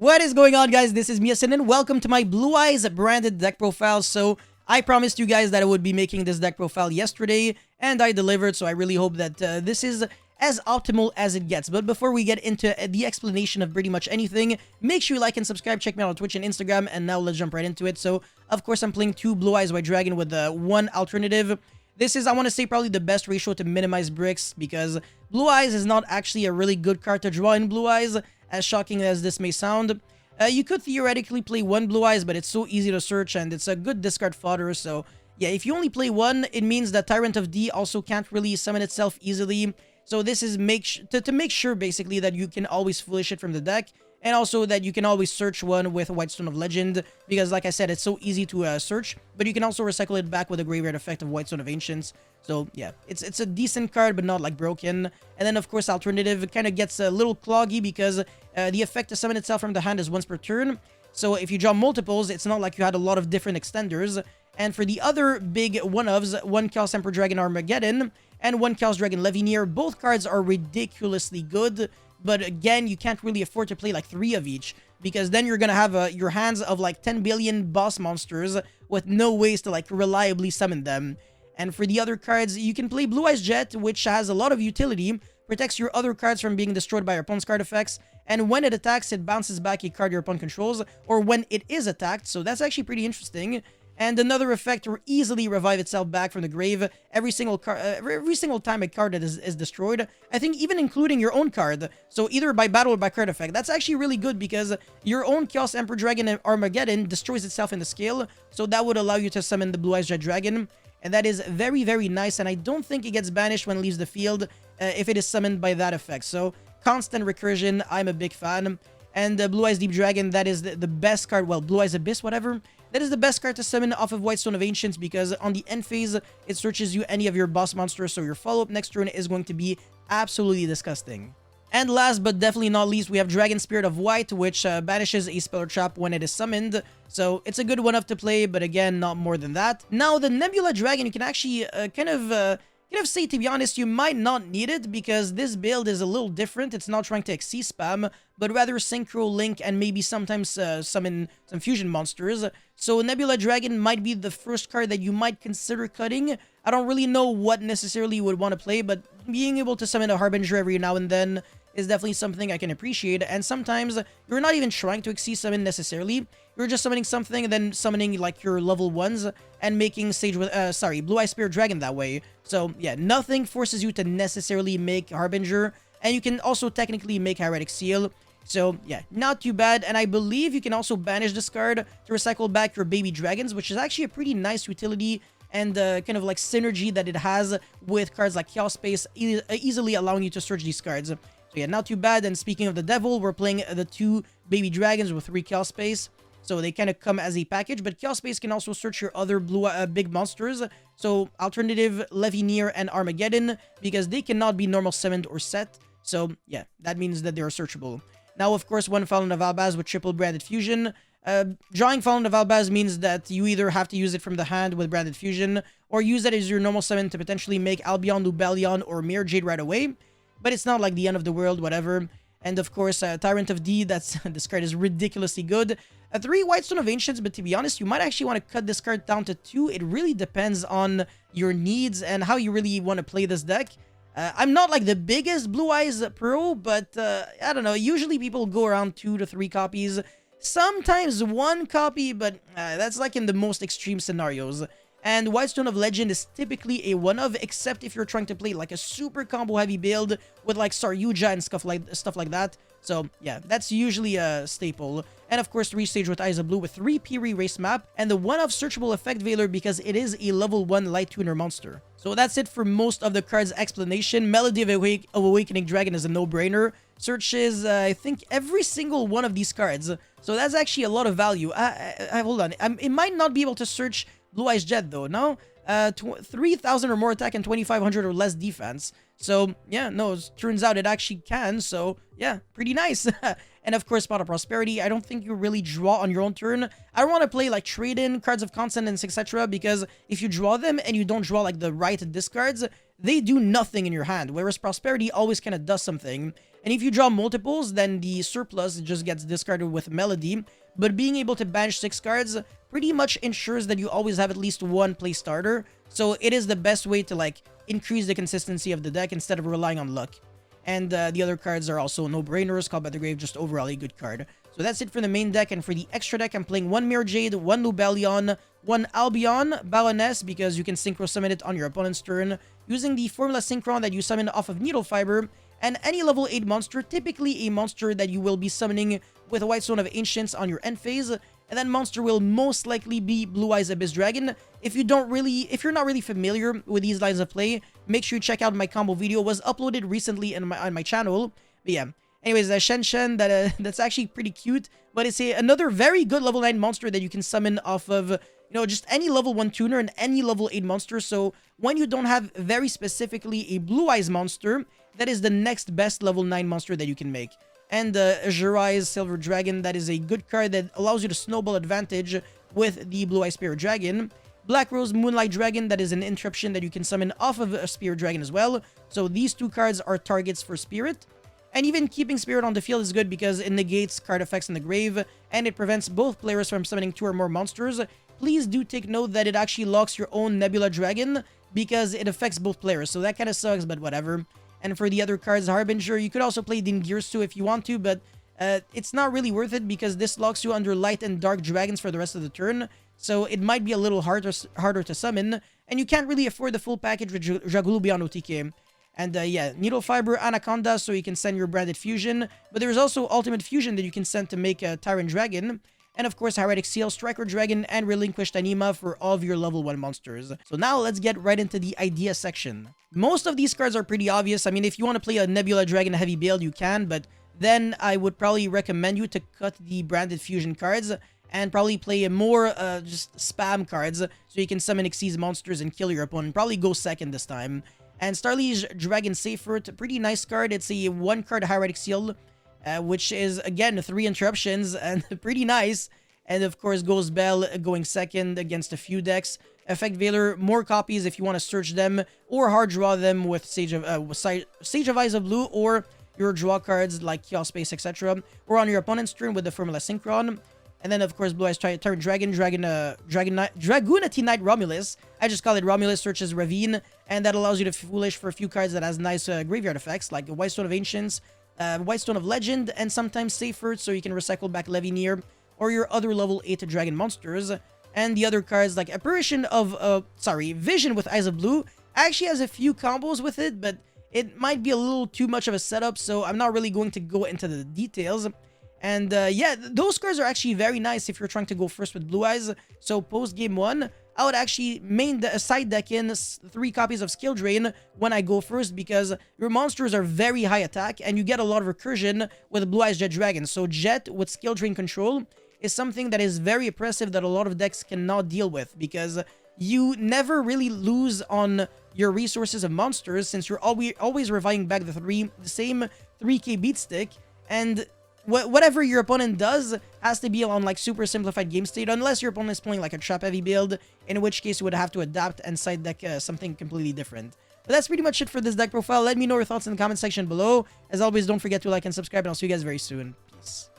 What is going on, guys? This is Miasin and welcome to my Blue Eyes branded deck profile. So I promised you guys that I would be making this deck profile yesterday and I delivered, so I really hope that this is as optimal as it gets. But before we get into the explanation of pretty much anything, make sure you like and subscribe, check me out on Twitch and Instagram, and now let's jump right into it. So of course I'm playing 2 Blue Eyes White Dragon with one alternative. This is, I want to say, probably the best ratio to minimize bricks, because Blue Eyes is not actually a really good card to draw in Blue Eyes, as shocking as this may sound. You could theoretically play 1 Blue Eyes, but it's so easy to search and it's a good discard fodder. So yeah, if you only play 1, it means that Tyrant of D also can't really summon itself easily. So this is to make sure basically that you can always foolish it from the deck, and also that you can always search 1 with White Stone of Legend, because like I said, it's so easy to search, but you can also recycle it back with the graveyard effect of White Stone of Ancients. So yeah, it's a decent card, but not like broken. And then of course alternative, it kind of gets a little cloggy because the effect to summon itself from the hand is once per turn. So if you draw multiples, it's not like you had a lot of different extenders. And for the other big one-ofs, 1 Chaos Emperor Dragon Armageddon and 1 Chaos Dragon Levineer, both cards are ridiculously good. But again, you can't really afford to play like 3 of each, because then you're gonna have your hands of like 10 billion boss monsters with no ways to like reliably summon them. And for the other cards, you can play Blue Eyes Jet, which has a lot of utility, protects your other cards from being destroyed by your opponent's card effects, and when it attacks, it bounces back a card your opponent controls, or when it is attacked, so that's actually pretty interesting. And another effect will easily revive itself back from the grave every single time a card is destroyed. I think even including your own card. So either by battle or by card effect. That's actually really good, because your own Chaos Emperor Dragon Armageddon destroys itself in the scale. So that would allow you to summon the Blue Eyes Jet Dragon. And that is very, very nice. And I don't think it gets banished when it leaves the field if it is summoned by that effect. So constant recursion, I'm a big fan. And Blue Eyes Deep Dragon, that is the best card. Well, Blue Eyes Abyss, whatever. That is the best card to summon off of White Stone of Ancients, because on the end phase, it searches you any of your boss monsters, so your follow-up next turn is going to be absolutely disgusting. And last but definitely not least, we have Dragon Spirit of White, which banishes a spell or trap when it is summoned. So it's a good one-off to play, but again, not more than that. Now, the Nebula Dragon, you can actually kind of say, to be honest, you might not need it, because this build is a little different. It's not trying to exceed spam, but rather Synchro Link and maybe sometimes summon some fusion monsters. So Nebula Dragon might be the first card that you might consider cutting. I don't really know what necessarily you would want to play, but being able to summon a Harbinger every now and then is definitely something I can appreciate. And sometimes you're not even trying to exceed summon necessarily. You're just summoning something and then summoning like your level 1s and making Sage with Blue Eye Spirit Dragon that way. So yeah, nothing forces you to necessarily make Harbinger, and you can also technically make Hieratic Seal. So yeah, not too bad. And I believe you can also banish this card to recycle back your baby dragons, which is actually a pretty nice utility and kind of like synergy that it has with cards like Chaos Space, easily allowing you to search these cards. So yeah, not too bad. And speaking of the devil, we're playing the 2 baby dragons with 3 Chaos Space. So they kind of come as a package, but Chaos Space can also search your other blue big monsters. So alternative, Levineer, and Armageddon, because they cannot be normal summoned or set. So yeah, that means that they are searchable. Now, of course, 1 Fallen of Albaz with triple branded fusion. Drawing Fallen of Albaz means that you either have to use it from the hand with branded fusion, or use it as your normal summon to potentially make Albion, Lubellion, or Mirror Jade right away. But it's not like the end of the world, whatever. And of course, Tyrant of D, this card is ridiculously good. 3 White Stone of Ancients, but to be honest, you might actually want to cut this card down to 2. It really depends on your needs and how you really want to play this deck. I'm not like the biggest Blue Eyes pro, but I don't know, usually people go around 2 to 3 copies. Sometimes 1 copy, but that's like in the most extreme scenarios. And White Stone of Legend is typically a one-of, except if you're trying to play like a super combo-heavy build with like Saryuja and stuff like that. So yeah, that's usually a staple. And of course, 3 Sage with Eyes of Blue with 3 Piri Race Map, and the one-of searchable effect Veiler, because it is a level 1 Light Tuner monster. So that's it for most of the card's explanation. Melody of Awakening Dragon is a no-brainer. Searches, I think, every single one of these cards. So that's actually a lot of value. Hold on, it might not be able to search Blue Eyes Jet though, no? 3,000 or more attack and 2,500 or less defense. So yeah, no, it turns out it actually can. So yeah, pretty nice. And of course, Spot of Prosperity. I don't think you really draw on your own turn. I don't want to play like trade-in, cards of consonance, etc. Because if you draw them and you don't draw like the right discards, they do nothing in your hand, whereas Prosperity always kind of does something. And if you draw multiples, then the surplus just gets discarded with Melody. But being able to banish 6 cards pretty much ensures that you always have at least one play starter. So it is the best way to like increase the consistency of the deck instead of relying on luck. And the other cards are also no-brainers. Called by the Grave, just overall a good card. So that's it for the main deck. And for the extra deck, I'm playing 1 Mirror Jade, 1 Lubellion, 1 Albion, Baroness, because you can Synchro Summon it on your opponent's turn, using the Formula Synchron that you summon off of Needle Fiber, and any level 8 monster, typically a monster that you will be summoning with a White Stone of Ancients on your end phase, and that monster will most likely be Blue Eyes Abyss Dragon. If you're not really familiar with these lines of play, make sure you check out my combo video. It was uploaded recently on my channel. But yeah. Anyways, Shen Shen, that's actually pretty cute, but it's another very good level 9 monster that you can summon off of, just any level 1 tuner and any level 8 monster. So when you don't have very specifically a Blue Eyes monster, that is the next best level 9 monster that you can make. And Jiraiya's Silver Dragon, that is a good card that allows you to snowball advantage with the Blue Eyes Spirit Dragon. Black Rose Moonlight Dragon, that is an interruption that you can summon off of a Spirit Dragon as well. So these 2 cards are targets for Spirit. And even keeping Spirit on the field is good because it negates card effects in the grave, and it prevents both players from summoning 2 or more monsters. Please do take note that it actually locks your own Nebula Dragon because it affects both players, so that kind of sucks, but whatever. And for the other cards, Harbinger, you could also play Dingears too if you want to, but it's not really worth it because this locks you under Light and Dark Dragons for the rest of the turn, so it might be a little harder to summon, and you can't really afford the full package with Dragulu beyond OTK. And yeah, Needle Fiber, Anaconda, so you can send your branded fusion. But there's also Ultimate Fusion that you can send to make a Tyrant Dragon. And of course, Hieratic Seal, Striker Dragon, and Relinquished Anima for all of your level 1 monsters. So now let's get right into the idea section. Most of these cards are pretty obvious. I mean, if you want to play a Nebula Dragon heavy build, you can. But then I would probably recommend you to cut the branded fusion cards and probably play more just spam cards so you can summon Xyz monsters and kill your opponent. Probably go second this time. And Starliege Dragon Seifert, pretty nice card. It's a 1-card Hieratic Seal, which is, again, 3 interruptions, and pretty nice. And, of course, Ghost Bell going second against a few decks. Effect Veiler, more copies if you want to search them, or hard draw them with Sage of Eyes of Blue, or your draw cards like Chaos Space, etc. Or on your opponent's turn with the Formula Synchron. And then, of course, Blue Eyes Tyrant Dragon, Dragoonity Knight Romulus. I just call it Romulus searches Ravine, and that allows you to Foolish for a few cards that has nice graveyard effects, like White Stone of Ancients, White Stone of Legend, and sometimes Seifert, so you can recycle back Levineer, or your other level 8 Dragon monsters. And the other cards, like Vision with Eyes of Blue, actually has a few combos with it, but it might be a little too much of a setup, so I'm not really going to go into the details. And yeah, those cards are actually very nice if you're trying to go first with Blue Eyes. So post game 1, I would actually main side deck in 3 copies of Skill Drain when I go first because your monsters are very high attack and you get a lot of recursion with Blue Eyes Jet Dragon. So Jet with Skill Drain control is something that is very oppressive that a lot of decks cannot deal with because you never really lose on your resources of monsters since you're always reviving back the same 3k beat stick, and whatever your opponent does has to be on like super simplified game state unless your opponent is playing like a trap heavy build, in which case you would have to adapt and side deck something completely different. But that's pretty much it for this deck profile. Let me know your thoughts in the comment section below. As always, don't forget to like and subscribe, and I'll see you guys very soon. Peace.